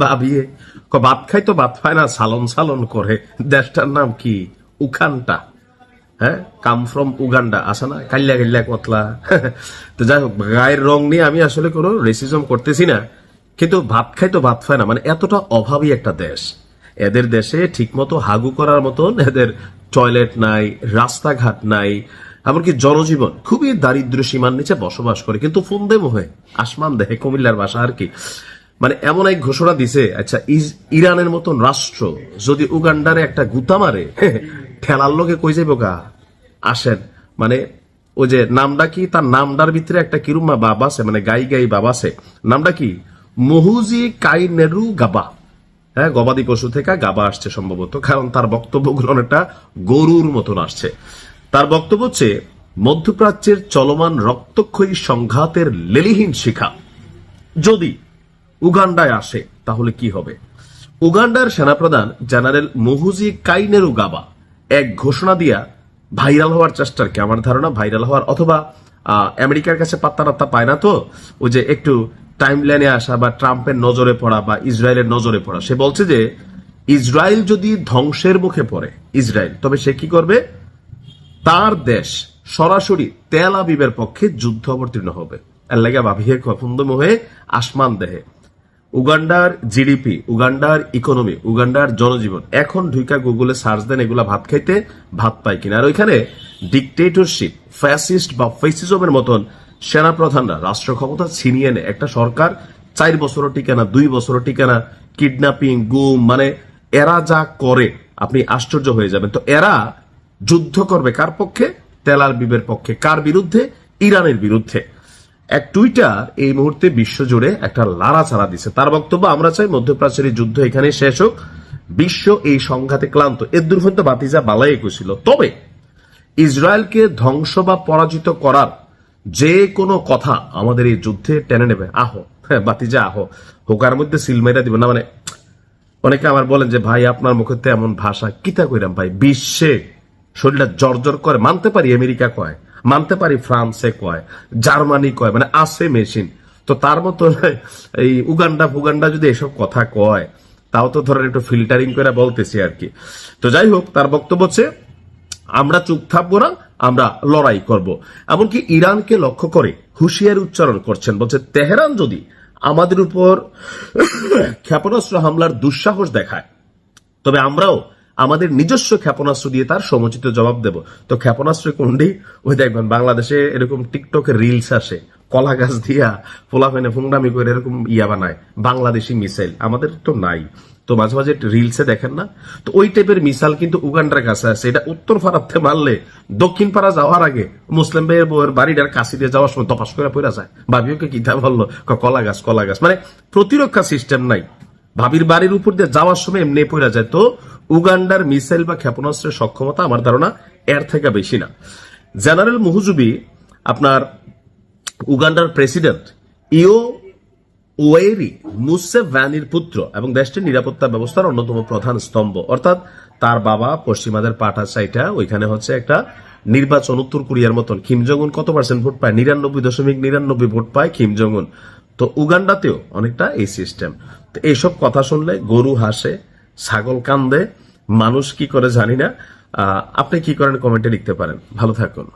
ভাবিয়ে ভাত খাই তো ভাত খায় না, সালন সালন করে। দেশটার নাম কি? উখানটা। হ্যাঁ, কাম ফ্রম উগান্ডা, আসে না? কাল্লা কাল্লা কতলা। তো যাই হোক, গায়ের রং নিয়ে আমি আসলে কোনো রেসিজম করতেছি না, কিন্তু ভাত খাই তো ভাত খায় না, মানে এতটা অভাবী একটা দেশ। এদের দেশে ঠিকমতো হাগু করার মতন এদের টয়লেট নাই, রাস্তাঘাট নাই, এমনকি জনজীবন খুবই দারিদ্র সীমার নিচে বসবাস করে। কিন্তু ফন্দে মোহে আসমান দেহে, কুমিল্লার ভাষা আর কি। মানে এমন এক ঘোষণা দিছে, আচ্ছা ইরানের মতন রাষ্ট্র যদি উগান্ডারে একটা গুতা মারে, ঠেলার লোকে কই যাইব গা? আসেন, মানে ওই যে নামটা কি, তার নামটার ভিতরে একটা কিরুমা বাবা আছে, মানে গাই গাই বাবা আছে। নামটা কি? মহুজি কাইনেরু গাবা। হ্যাঁ, গবাদি পশু থেকে গাবা আসছে সম্ভবত, কারণ তার বক্তব্যগুলো অনেকটা গরুর মতন আসছে। তার বক্তব্য হচ্ছে, মধ্যপ্রাচ্যের চলমান রক্তক্ষয়ী সংঘাতের লেলিহীন শিখা যদি উগান্ডায় আসে তাহলে কি হবে। উগান্ডার সেনাপ্রধান জেনারেল মহুজি কাইনেরু গাবা এক ঘোষণা দিয়া ভাইরাল হওয়ার চেষ্টা, আর কি আমার ধারণা ভাইরাল হওয়ার, অথবা আমেরিকার কাছে পাত্তা রাত্তা পায় না, তো ওই যে একটু টাইম লাইনে আসা বা ট্রাম্পের নজরে পড়া বা ইসরায়েলের নজরে পড়া। সে বলছে যে ইসরায়েল যদি ধ্বংসের মুখে পড়ে ইসরায়েল, তবে সে কি করবে? তার দেশ সরাসরি তেল আবিবের পক্ষে যুদ্ধ অবতীর্ণ হবে। এর লাগে ভাবিয়ে খফুন্দম হয়ে আসমান দেহে। উগান্ডার জিডিপি, উগান্ডার ইকোনমি, উগান্ডার জনজীবন, এখন ঢুকা গুগলে সার্চ দেন এগুলা ভাত খাইতে ভাত পায় কিনা। আর ওইখানে ডিকটেটরশিপ, ফ্যাসিস্ট বা ফেসিজমের মতন সেনাপ্রধানরা রাষ্ট্র ক্ষমতা ছিনিয়ে নেয়। একটা সরকার 4 বছরও টিকে না, 2 বছরও টিকে না, কিডন্যাপিং, গুম, মানে এরা যা করে আপনি আশ্চর্য হয়ে যাবেন। তো এরা যুদ্ধ করবে কার পক্ষে? তেল আবিবের পক্ষে। কার বিরুদ্ধে? ইরানের বিরুদ্ধে। এক টুইটার এই মুহূর্তে বিশ্বজুড়ে একটা লাড়াচাড়া দিছে। তার বক্তব্য, আমরা চাই মধ্যপ্রাচ্যের যুদ্ধ এখানে শেষ হোক, বিশ্ব এই সংঘাতে ক্লান্ত। এর দুর্ভন্ত বাতিজা বালাই একুছিল, তবে ইসরায়েলকে ধ্বংস বা পরাজিত করার যে কোনো কথা আমাদের এই যুদ্ধে টেনে নেবে। আহো, হ্যাঁ বাতিজা আহো, হোকার মধ্যে সিলমাইরা দিব না। মানে অনেকে আমার বলেন যে ভাই আপনার মুখে তো এমন ভাষা, কিতা কইরাম ভাই, বিশ্বে শরীরটা জর্জর করে। মানতে পারি আমেরিকা কয়, মানতে পারি ফ্রান্সে কয়, জার্মানি কয়, মানে আছে মেশিন। তো তার মতো এই উগান্ডা ফুগান্ডা যদি এসব কথা কয়, তাও তো ধরেন একটু ফিল্টারিং করে বলতেছি আর কি। তো যাই হোক, তার বক্তব্য হচ্ছে আমরা চুপ থাকবো না, আমরা লড়াই করব। এমনকি ইরানকে লক্ষ্য করে হুঁশিয়ারি উচ্চারণ করছেন, বলছে তেহরান যদি আমাদের উপর ক্ষেপণাস্ত্র হামলার দুঃসাহস দেখায়, তবে আমরাও আমাদের নিজস্ব ক্ষেপণাস্ত্র দিয়ে তার সমুচিত জবাব দেব। তো ক্ষেপণাস্ত্র কোনটি? ওই দেখবেন বাংলাদেশে এরকম টিকটকে রিলস আসে, কলা গাছ দিয়া ফোলাফেনে ফুংডামি করে এরকম ইয়া বানায়, বাংলাদেশি মিসাইল। আমাদের তো নাই, তো মাঝে মাঝে রিলসে দেখেন না? তো ওই টাইপের মিসাইল কিন্তু উগান্ডার কাছে আছে। এটা উত্তর পাড়াতে মারলে দক্ষিণ পাড়া যাওয়ার আগে মুসলিম ভাইয়ের বউয়ের বাড়িটার কাছে দিয়ে যাওয়ার সময় তপাস করে পড়া যায়। ভাবিওকে কিতা বললো, কলা গাছ কলা গাছ, মানে প্রতিরক্ষা সিস্টেম নাই। ভাবির বাড়ির উপর দিয়ে যাওয়ার সময় এমনি পড়া যায়। তো উগান্ডার মিসাইল বা ক্ষেপণাস্ত্রের সক্ষমতা আমার ধারণা এর থেকে বেশি না। জেনারেল মুহুজুবি আপনার উগান্ডার প্রেসিডেন্ট ইও ওয়েরি মুসেভ্যানির পুত্র এবং দেশটির নিরাপত্তা ব্যবস্থার অন্যতম প্রধান স্তম্ভ। অর্থাৎ তার বাবা পশ্চিমাদের পাঠা চাইটা, ওইখানে হচ্ছে একটা নির্বাচন উত্তর কোরিয়ার মতন। কিম জং উন কত পার্সেন্ট ভোট পায়? 99.99 ভোট পায় কিম জং উন। তো উগান্ডাতেও অনেকটা এই সিস্টেম। তো এইসব কথা শুনলে গরু হাসে, ছাগল কান্দে, মানুষ কি করে জানি না। আপনি কি করেন কমেন্টে লিখতে পারেন। ভালো থাকুন।